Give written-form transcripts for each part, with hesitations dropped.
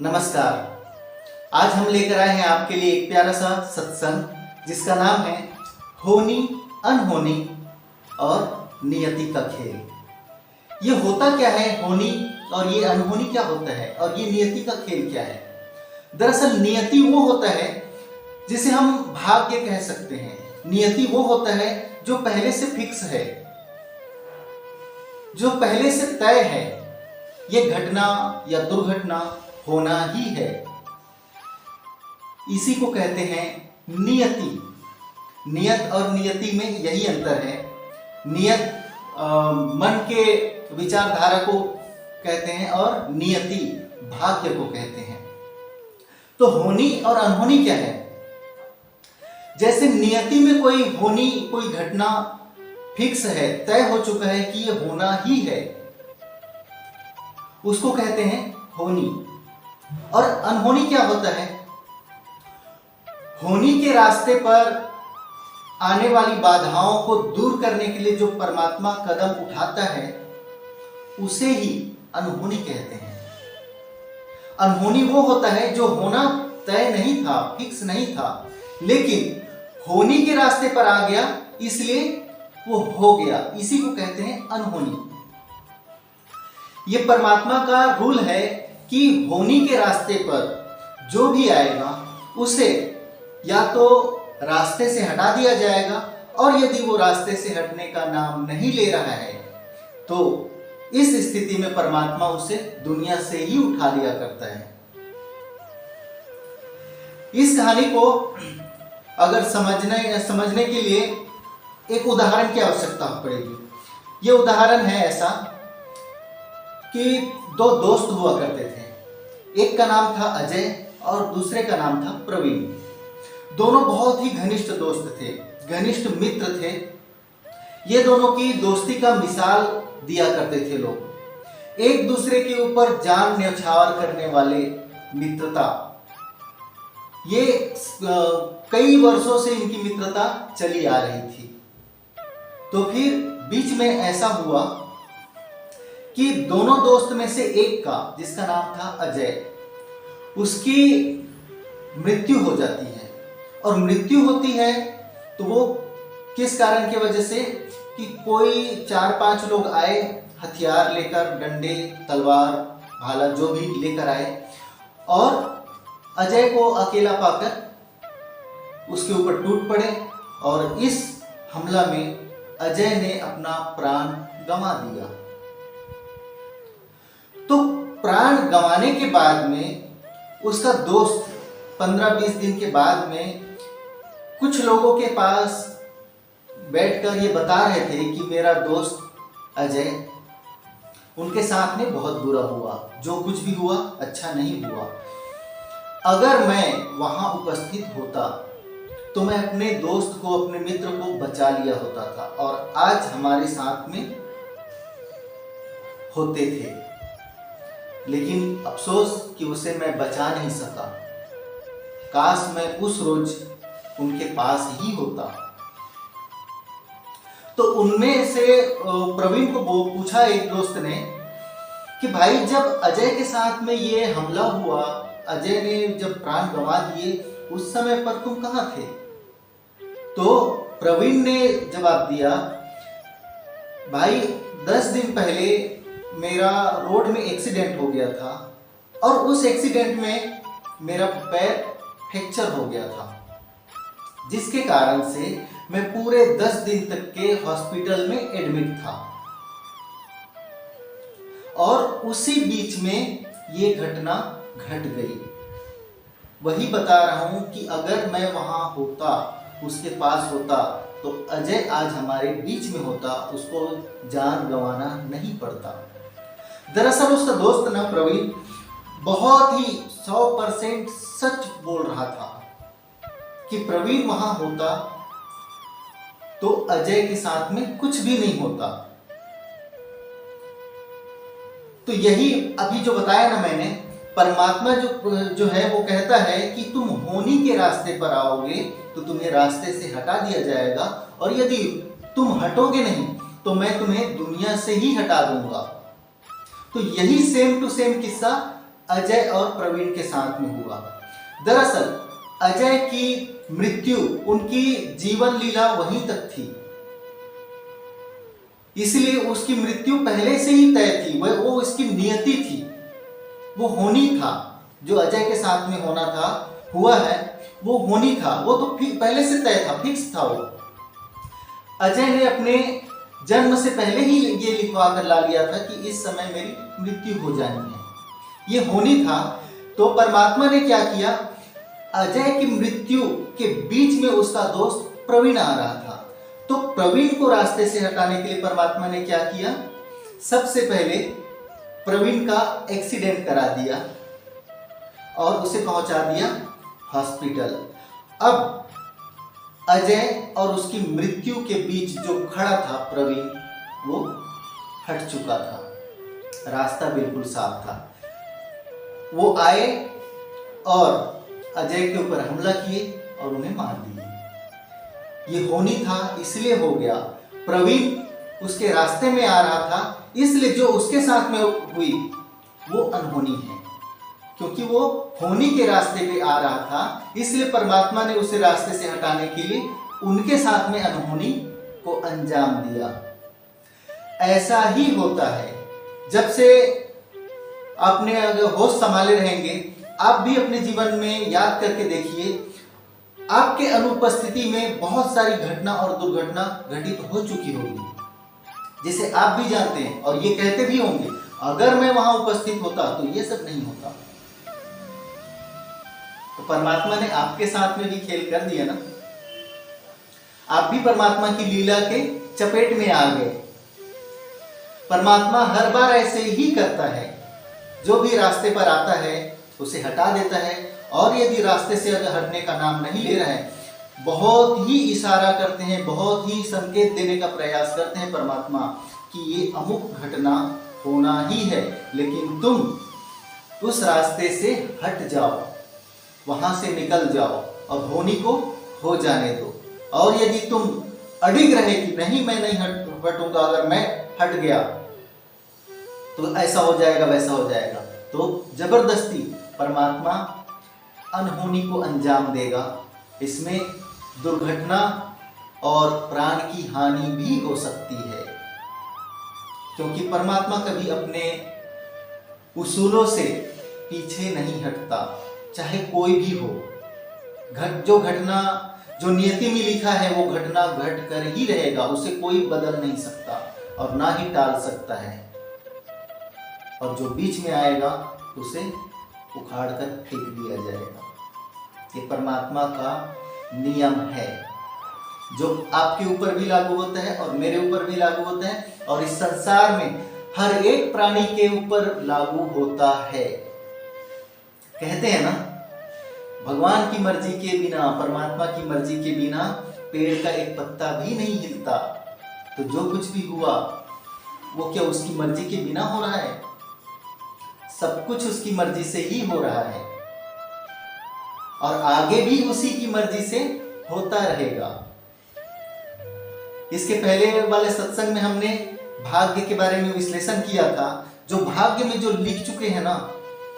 नमस्कार। आज हम लेकर आए हैं आपके लिए एक प्यारा सा सत्संग जिसका नाम है होनी अनहोनी और नियति का खेल। ये होता क्या है होनी और ये अनहोनी क्या होता है और ये नियति का खेल क्या है। दरअसल नियति वो होता है जिसे हम भाग्य कह सकते हैं। नियति वो होता है जो पहले से फिक्स है, जो पहले से तय है। ये घटना या दुर्घटना होना ही है, इसी को कहते हैं नियति। नियत और नियति में यही अंतर है। नियत मन के विचारधारा को कहते हैं और नियति भाग्य को कहते हैं। तो होनी और अनहोनी क्या है? जैसे नियति में कोई होनी, कोई घटना फिक्स है, तय हो चुका है कि ये होना ही है, उसको कहते हैं होनी। और अनहोनी क्या होता है? होनी के रास्ते पर आने वाली बाधाओं को दूर करने के लिए जो परमात्मा कदम उठाता है उसे ही अनहोनी कहते हैं। अनहोनी वो होता है जो होना तय नहीं था, फिक्स नहीं था, लेकिन होनी के रास्ते पर आ गया इसलिए वो हो गया, इसी को कहते हैं अनहोनी। ये परमात्मा का रूल है कि होनी के रास्ते पर जो भी आएगा उसे या तो रास्ते से हटा दिया जाएगा, और यदि वो रास्ते से हटने का नाम नहीं ले रहा है तो इस स्थिति में परमात्मा उसे दुनिया से ही उठा लिया करता है। इस कहानी को अगर समझने के लिए एक उदाहरण की आवश्यकता पड़ेगी। ये उदाहरण है ऐसा कि दो दोस्त हुआ करते थे। एक का नाम था अजय और दूसरे का नाम था प्रवीण। दोनों बहुत ही घनिष्ठ दोस्त थे, घनिष्ठ मित्र थे। ये दोनों की दोस्ती का मिसाल दिया करते थे लोग। एक दूसरे के ऊपर जान न्यौछावर करने वाले मित्रता। ये कई वर्षों से इनकी मित्रता चली आ रही थी। तो फिर बीच में ऐसा हुआ कि दोनों दोस्त में से एक का, जिसका नाम था अजय, उसकी मृत्यु हो जाती है। और मृत्यु होती है तो वो किस कारण की वजह से कि कोई 4-5 लोग आए हथियार लेकर, डंडे, तलवार, भाला जो भी लेकर आए, और अजय को अकेला पाकर उसके ऊपर टूट पड़े। और इस हमला में अजय ने अपना प्राण गंवा दिया। तो प्राण गंवाने के बाद में उसका दोस्त 15-20 दिन के बाद में कुछ लोगों के पास बैठकर ये बता रहे थे कि मेरा दोस्त अजय, उनके साथ में बहुत बुरा हुआ, जो कुछ भी हुआ अच्छा नहीं हुआ। अगर मैं वहां उपस्थित होता तो मैं अपने दोस्त को, अपने मित्र को बचा लिया होता था और आज हमारे साथ में होते थे। लेकिन अफसोस कि उसे मैं बचा नहीं सका। काश मैं उस रोज उनके पास ही होता। तो उनमें से प्रवीण को पूछा एक दोस्त ने कि भाई, जब अजय के साथ में ये हमला हुआ, अजय ने जब प्राण गंवा दिए, उस समय पर तुम कहाँ थे? तो प्रवीण ने जवाब दिया, भाई 10 दिन पहले मेरा रोड में एक्सीडेंट हो गया था और उस एक्सीडेंट में मेरा पैर फ्रैक्चर हो गया था, जिसके कारण से मैं पूरे 10 दिन तक के हॉस्पिटल में एडमिट था। और उसी बीच में ये घटना घट गई। वही बता रहा हूं कि अगर मैं वहां होता, उसके पास होता, तो अजय आज हमारे बीच में होता, उसको जान गंवाना नहीं पड़ता। दरअसल उसका दोस्त ना प्रवीण बहुत ही 100% सच बोल रहा था कि प्रवीण वहां होता तो अजय के साथ में कुछ भी नहीं होता। तो यही अभी जो बताया ना मैंने, परमात्मा जो है वो कहता है कि तुम होनी के रास्ते पर आओगे तो तुम्हें रास्ते से हटा दिया जाएगा, और यदि तुम हटोगे नहीं तो मैं तुम्हें दुनिया से ही हटा दूंगा। तो यही सेम टू सेम किस्सा अजय और प्रवीण के साथ में हुआ। दरअसल अजय की मृत्यु उनकी जीवन लीला वहीं तक थी, इसलिए उसकी मृत्यु पहले से ही तय थी। वो उसकी नियति थी, वो होनी था। जो अजय के साथ में होना था, हुआ है, वो होनी था। वो तो पहले से तय था, फिक्स था वो। अजय ने अपने जन्म से पहले ही ये लिखवा कर ला लिया था कि इस समय मेरी मृत्यु हो जानी है, ये होनी था। तो परमात्मा ने क्या किया, अजय की मृत्यु के बीच में उसका दोस्त प्रवीण आ रहा था। तो प्रवीण को रास्ते से हटाने के लिए परमात्मा ने क्या किया, सबसे पहले प्रवीण का एक्सीडेंट करा दिया और उसे पहुंचा दिया हॉस्पिटल। अब अजय और उसकी मृत्यु के बीच जो खड़ा था प्रवीण, वो हट चुका था, रास्ता बिल्कुल साफ था। वो आए और अजय के ऊपर हमला किए और उन्हें मार दिए। ये होनी था, इसलिए हो गया। प्रवीण उसके रास्ते में आ रहा था, इसलिए जो उसके साथ में हुई वो अनहोनी है, क्योंकि वो होनी के रास्ते पे आ रहा था, इसलिए परमात्मा ने उसे रास्ते से हटाने के लिए उनके साथ में अनहोनी को अंजाम दिया। ऐसा ही होता है। जब से आपने अगर होश संभाले रहेंगे, आप भी अपने जीवन में याद करके देखिए, आपके अनुपस्थिति में बहुत सारी घटना और दुर्घटना घटित हो चुकी होगी, जिसे आप भी जानते हैं और ये कहते भी होंगे, अगर मैं वहां उपस्थित होता तो ये सब नहीं होता। तो परमात्मा ने आपके साथ में भी खेल कर दिया ना, आप भी परमात्मा की लीला के चपेट में आ गए। परमात्मा हर बार ऐसे ही करता है, जो भी रास्ते पर आता है उसे हटा देता है, और यदि रास्ते से अगर हटने का नाम नहीं ले रहा है, बहुत ही इशारा करते हैं, बहुत ही संकेत देने का प्रयास करते हैं परमात्मा कि ये अमुक घटना होना ही है, लेकिन तुम उस रास्ते से हट जाओ, वहां से निकल जाओ और होनी को हो जाने दो। और यदि तुम अडिग रहे कि नहीं मैं नहीं हटूंगा, अगर मैं हट गया तो ऐसा हो जाएगा वैसा हो जाएगा, तो जबरदस्ती परमात्मा अनहोनी को अंजाम देगा। इसमें दुर्घटना और प्राण की हानि भी हो सकती है, क्योंकि परमात्मा कभी अपने उसूलों से पीछे नहीं हटता, चाहे कोई भी हो। जो घटना जो नियति में लिखा है वो घटना घट कर ही रहेगा, उसे कोई बदल नहीं सकता और ना ही टाल सकता है। और जो बीच में आएगा उसे उखाड़ कर फेंक दिया जाएगा। ये परमात्मा का नियम है, जो आपके ऊपर भी लागू होता है और मेरे ऊपर भी लागू होता है, और इस संसार में हर एक प्राणी के ऊपर लागू होता है। कहते हैं ना, भगवान की मर्जी के बिना, परमात्मा की मर्जी के बिना पेड़ का एक पत्ता भी नहीं हिलता। तो जो कुछ भी हुआ वो क्या उसकी मर्जी के बिना हो रहा है? सब कुछ उसकी मर्जी से ही हो रहा है और आगे भी उसी की मर्जी से होता रहेगा। इसके पहले वाले सत्संग में हमने भाग्य के बारे में विश्लेषण किया था। जो भाग्य में जो लिख चुके हैं ना,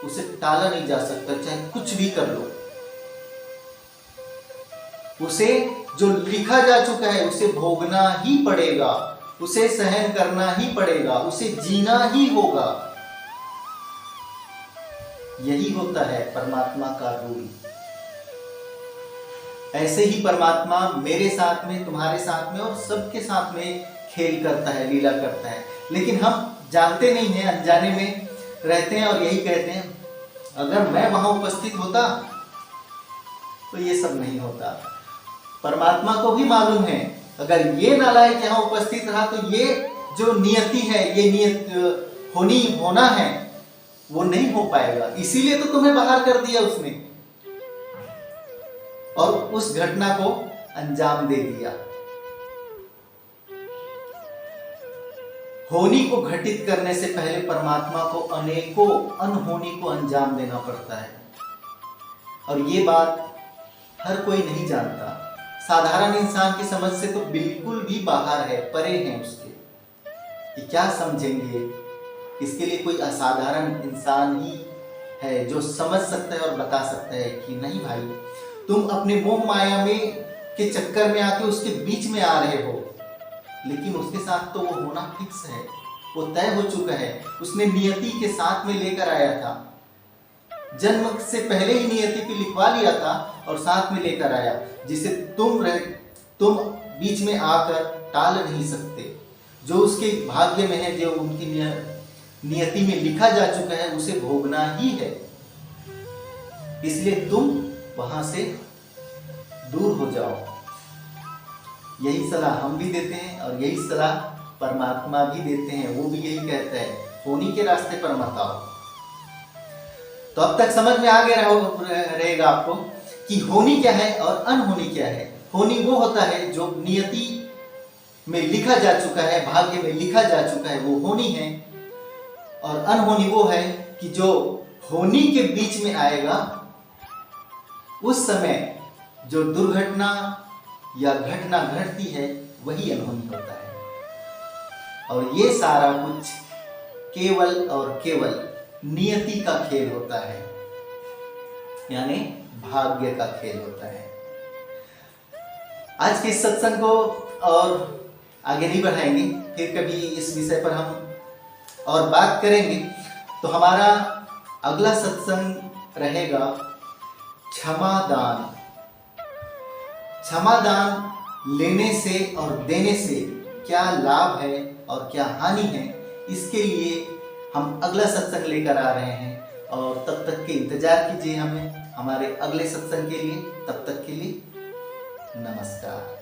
उसे टाला नहीं जा सकता, चाहे कुछ भी कर लो। उसे जो लिखा जा चुका है उसे भोगना ही पड़ेगा, उसे सहन करना ही पड़ेगा, उसे जीना ही होगा। यही होता है परमात्मा का रूल। ऐसे ही परमात्मा मेरे साथ में, तुम्हारे साथ में और सबके साथ में खेल करता है, लीला करता है, लेकिन हम जानते नहीं हैं, अनजाने में रहते हैं और यही कहते हैं अगर मैं वहां उपस्थित होता तो ये सब नहीं होता। परमात्मा को भी मालूम है अगर ये नालायक यहाँ उपस्थित रहा तो ये जो नियति है, ये नियत होना है, वो नहीं हो पाएगा। इसीलिए तो तुम्हें बाहर कर दिया उसने और उस घटना को अंजाम दे दिया। होनी को घटित करने से पहले परमात्मा को अनेकों अनहोनी को अंजाम देना पड़ता है, और ये बात हर कोई नहीं जानता। साधारण इंसान की समझ से तो बिल्कुल भी बाहर है, परे हैं उसके, कि क्या समझेंगे। इसके लिए कोई असाधारण इंसान ही है जो समझ सकता है और बता सकता है कि नहीं भाई, तुम अपने मोह माया में के चक्कर में आके उसके बीच में आ रहे हो, लेकिन उसके साथ तो वो होना फिक्स है, वो तय हो चुका है। उसने नियति के साथ में लेकर आया था, जन्म से पहले ही नियति पे लिखवा लिया था और साथ में लेकर आया, जिसे तुम बीच में आकर टाल नहीं सकते। जो उसके भाग्य में है, जो उनकी नियति में लिखा जा चुका है, उसे भोगना ही है। इसलिए तुम वहां से दूर हो जाओ। यही सलाह हम भी देते हैं और यही सलाह परमात्मा भी देते हैं। वो भी यही कहता है, होनी के रास्ते पर मत आओ। तो अब तक समझ में आ गया रहेगा आपको कि होनी क्या है और अनहोनी क्या है। होनी वो होता है जो नियति में लिखा जा चुका है, भाग्य में लिखा जा चुका है, वो होनी है। और अनहोनी वो है कि जो होनी के बीच में आएगा, उस समय जो दुर्घटना या घटना घटती है, वही अनहोनी होता है। और ये सारा कुछ केवल और केवल नियति का खेल होता है, यानी भाग्य का खेल होता है। आज के इस सत्संग को और आगे नहीं बढ़ाएंगे, फिर कभी इस विषय पर हम और बात करेंगे। तो हमारा अगला सत्संग रहेगा क्षमादान। क्षमादान लेने से और देने से क्या लाभ है और क्या हानि है, इसके लिए हम अगला सत्संग लेकर आ रहे हैं। और तब तक के इंतजार कीजिए हमें हमारे अगले सत्संग के लिए। तब तक के लिए नमस्कार।